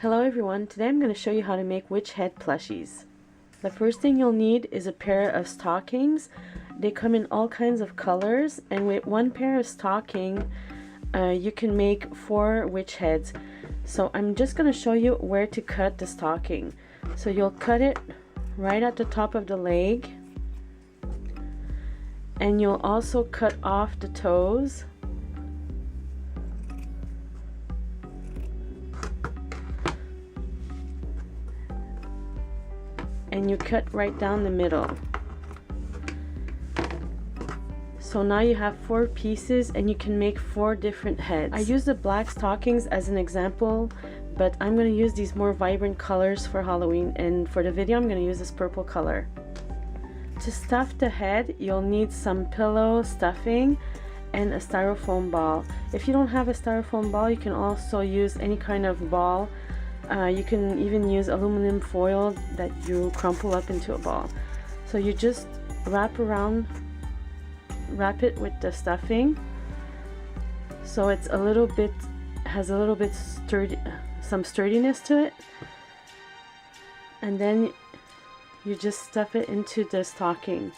Hello everyone, today I'm going to show you how to make witch head plushies. The first thing you'll need is a pair of stockings. They come in all kinds of colors, and with one pair of stocking you can make 4 witch heads. So I'm just going to show you where to cut the stocking. So you'll cut it right at the top of the leg, and you'll also cut off the toes. And you cut right down the middle. So now you have 4 pieces and you can make 4 different heads. I use the black stockings as an example, but I'm going to use these more vibrant colors for Halloween, and for the video I'm going to use this purple color. To stuff the head, you'll need some pillow stuffing and a styrofoam ball. If you don't have a styrofoam ball, you can also use any kind of ball. You can even use aluminum foil that you crumple up into a ball. So you just wrap it with the stuffing, so it's a little bit, has a little bit some sturdiness to it, and then you just stuff it into the stocking.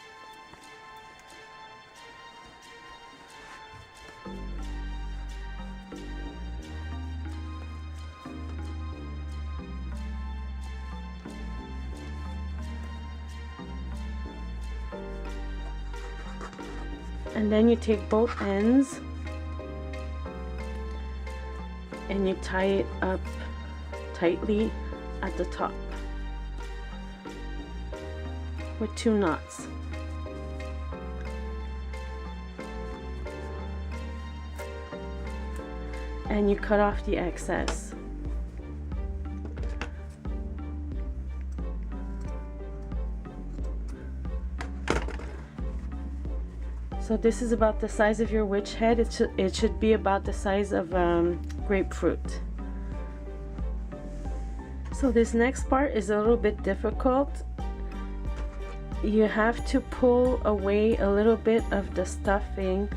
And then you take both ends and you tie it up tightly at the top with 2 knots. And you cut off the excess. So this is about the size of your witch head. It should be about the size of grapefruit. So this next part is a little bit difficult. You have to pull away a little bit of the stuffing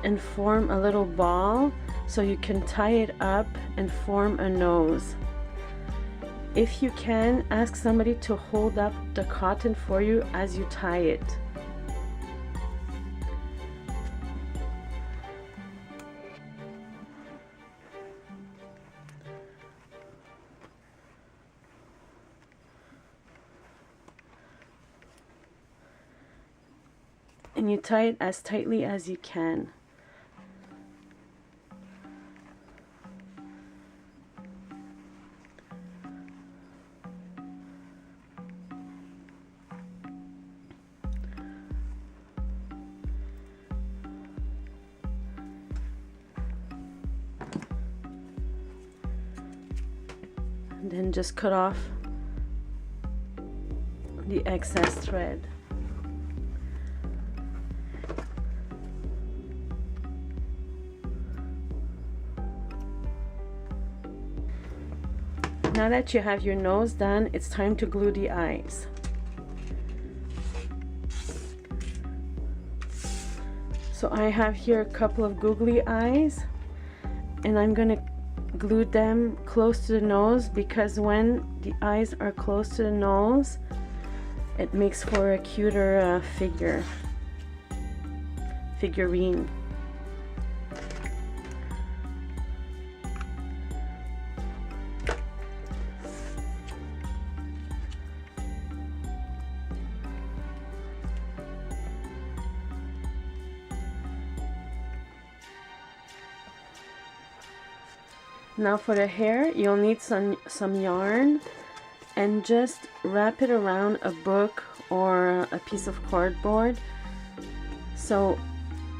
and form a little ball so you can tie it up and form a nose. If you can, ask somebody to hold up the cotton for you as you tie it. And you tie it as tightly as you can. And then just cut off the excess thread. Now that you have your nose done, it's time to glue the eyes. So I have here a couple of googly eyes, and I'm going to glue them close to the nose, because when the eyes are close to the nose, it makes for a cuter figurine. Now for the hair, you'll need some yarn, and just wrap it around a book or a piece of cardboard, so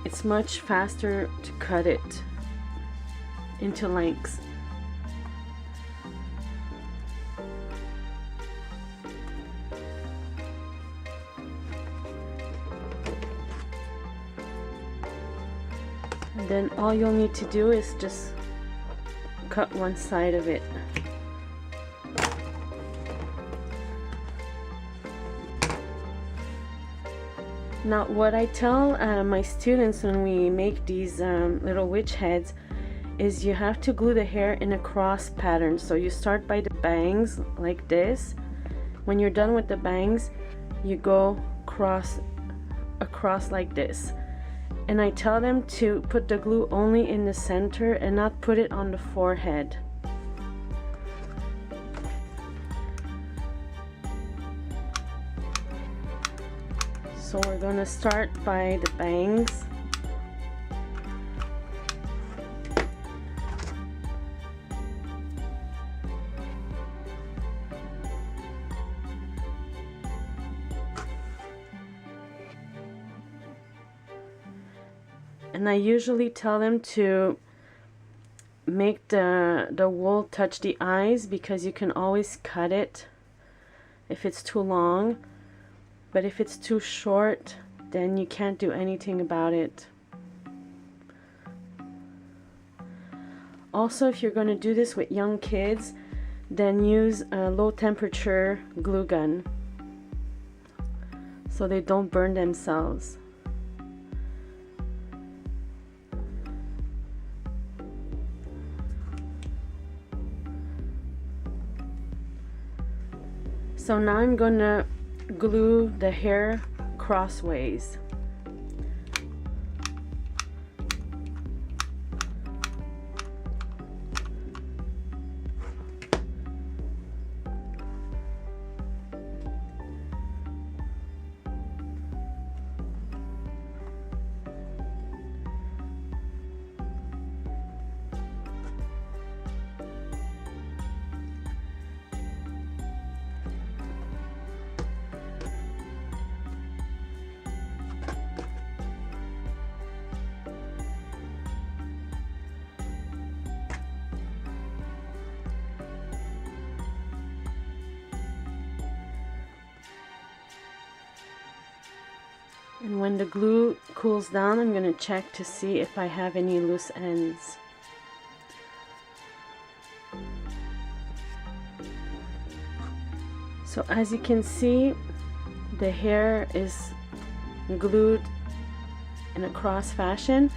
it's much faster to cut it into lengths. And then all you'll need to do is just cut one side of it. Now what I tell my students when we make these little witch heads is you have to glue the hair in a cross pattern. So you start by the bangs like this. When you're done with the bangs, you go across like this. And I tell them to put the glue only in the center and not put it on the forehead. So we're gonna start by the bangs. And I usually tell them to make the wool touch the eyes, because you can always cut it if it's too long. But if it's too short, then you can't do anything about it. Also, if you're going to do this with young kids, then use a low temperature glue gun so they don't burn themselves. So now I'm going to glue the hair crossways. And when the glue cools down, I'm going to check to see if I have any loose ends. So as you can see, the hair is glued in a cross fashion.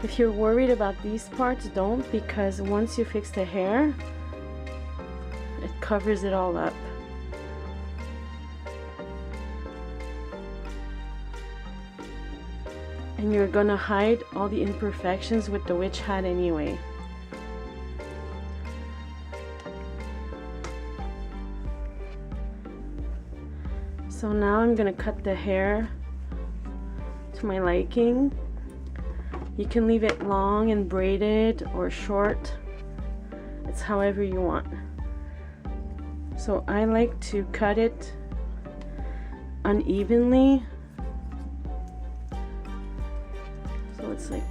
If you're worried about these parts, don't, because once you fix the hair, it covers it all up. And you're gonna hide all the imperfections with the witch hat anyway. So now I'm gonna cut the hair to my liking. You can leave it long and braided or short. It's however you want. So I like to cut it unevenly. So it's like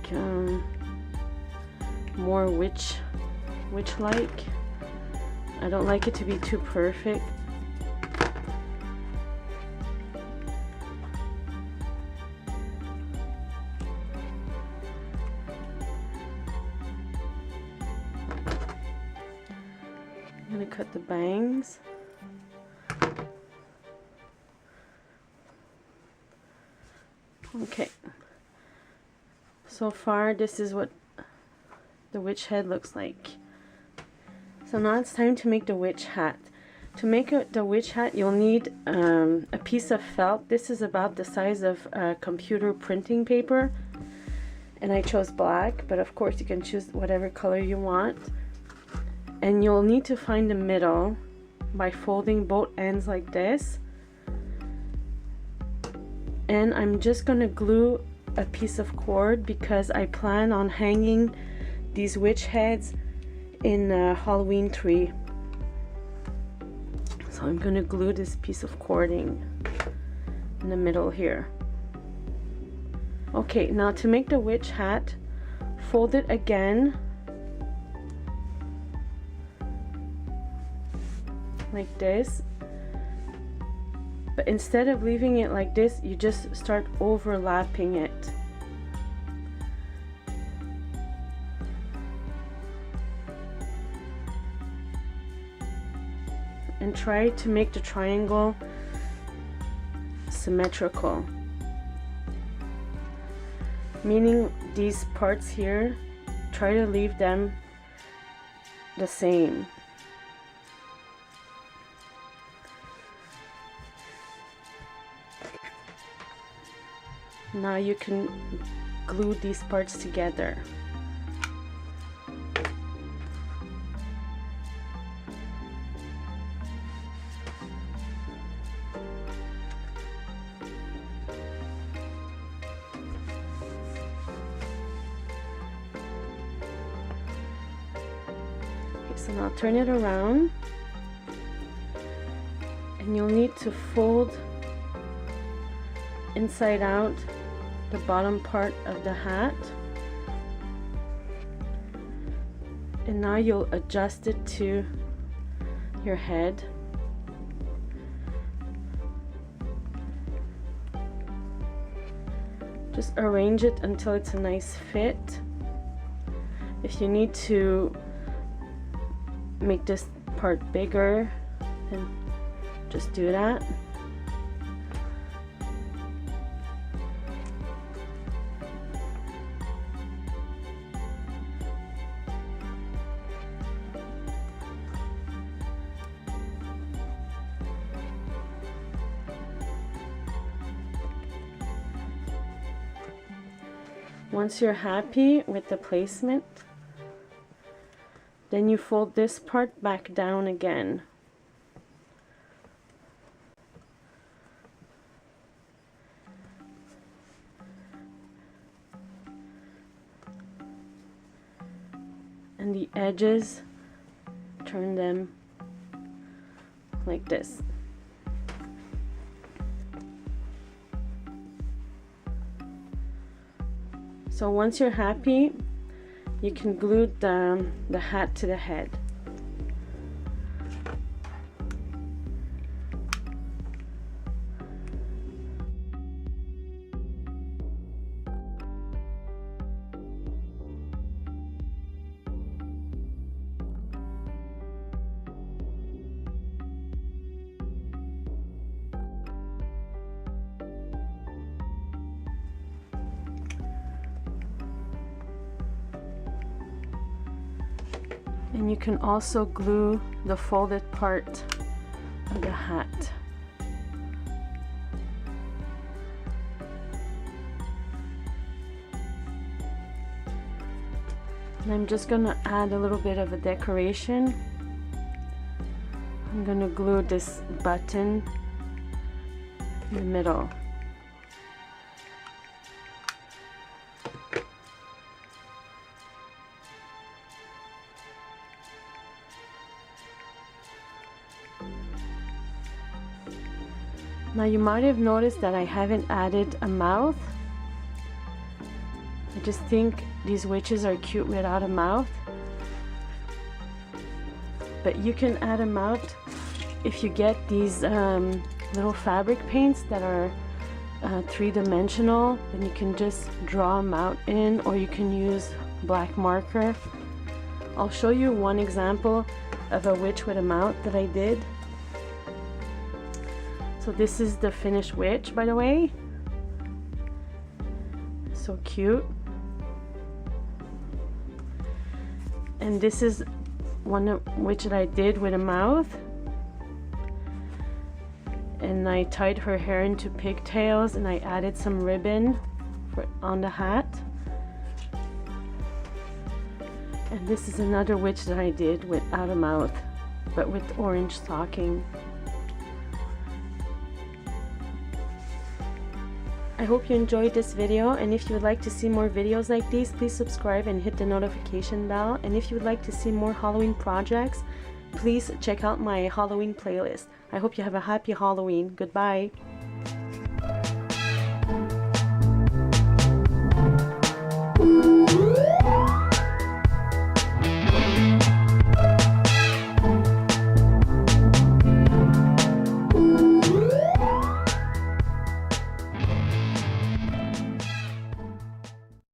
more witch-like. I don't like it to be too perfect. I'm gonna cut the bangs. Okay. So far, this is what the witch head looks like. So now it's time to make the witch hat. To make the witch hat, you'll need a piece of felt. This is about the size of computer printing paper. And I chose black, but of course you can choose whatever color you want. And you'll need to find the middle by folding both ends like this. And I'm just gonna glue a piece of cord because I plan on hanging these witch heads in a Halloween tree. So I'm gonna glue this piece of cording in the middle here. Okay, now to make the witch hat, fold it again like this. But instead of leaving it like this, you just start overlapping it. And try to make the triangle symmetrical. Meaning these parts here try to leave them the same. Now you can glue these parts together. So now turn it around, and you'll need to fold inside out the bottom part of the hat, and now you'll adjust it to your head. Just arrange it until it's a nice fit. If you need to make this part bigger, then just do that. Once you're happy with the placement, then you fold this part back down again. And the edges, turn them like this. So once you're happy, you can glue the hat to the head. And you can also glue the folded part of the hat. And I'm just gonna add a little bit of a decoration. I'm gonna glue this button in the middle. Now you might have noticed that I haven't added a mouth. I just think these witches are cute without a mouth. But you can add a mouth if you get these little fabric paints that are three-dimensional. Then you can just draw a mouth in, or you can use black marker. I'll show you one example of a witch with a mouth that I did. So this is the finished witch, by the way. So cute. And this is one witch that I did with a mouth. And I tied her hair into pigtails, and I added some ribbon on the hat. And this is another witch that I did without a mouth, but with orange stocking. I hope you enjoyed this video, and if you would like to see more videos like these, please subscribe and hit the notification bell. And if you would like to see more Halloween projects, please check out my Halloween playlist. I hope you have a happy Halloween. Goodbye.